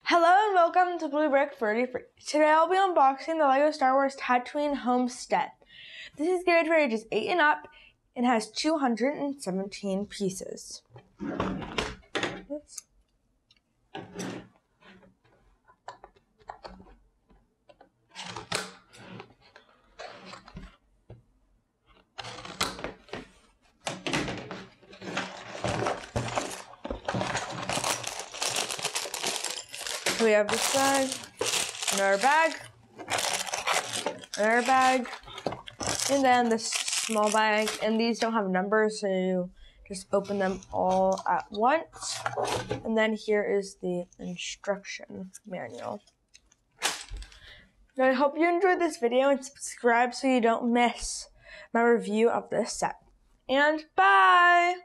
Hello and welcome to Blue Brick 33. Today I'll be unboxing the LEGO Star Wars Tatooine Homestead. This is geared for ages 8 and up and has 217 pieces. So we have this bag, another bag, and then this small bag. And these don't have numbers, so you just open them all at once. And then here is the instruction manual. Now I hope you enjoyed this video and subscribe so you don't miss my review of this set. And bye!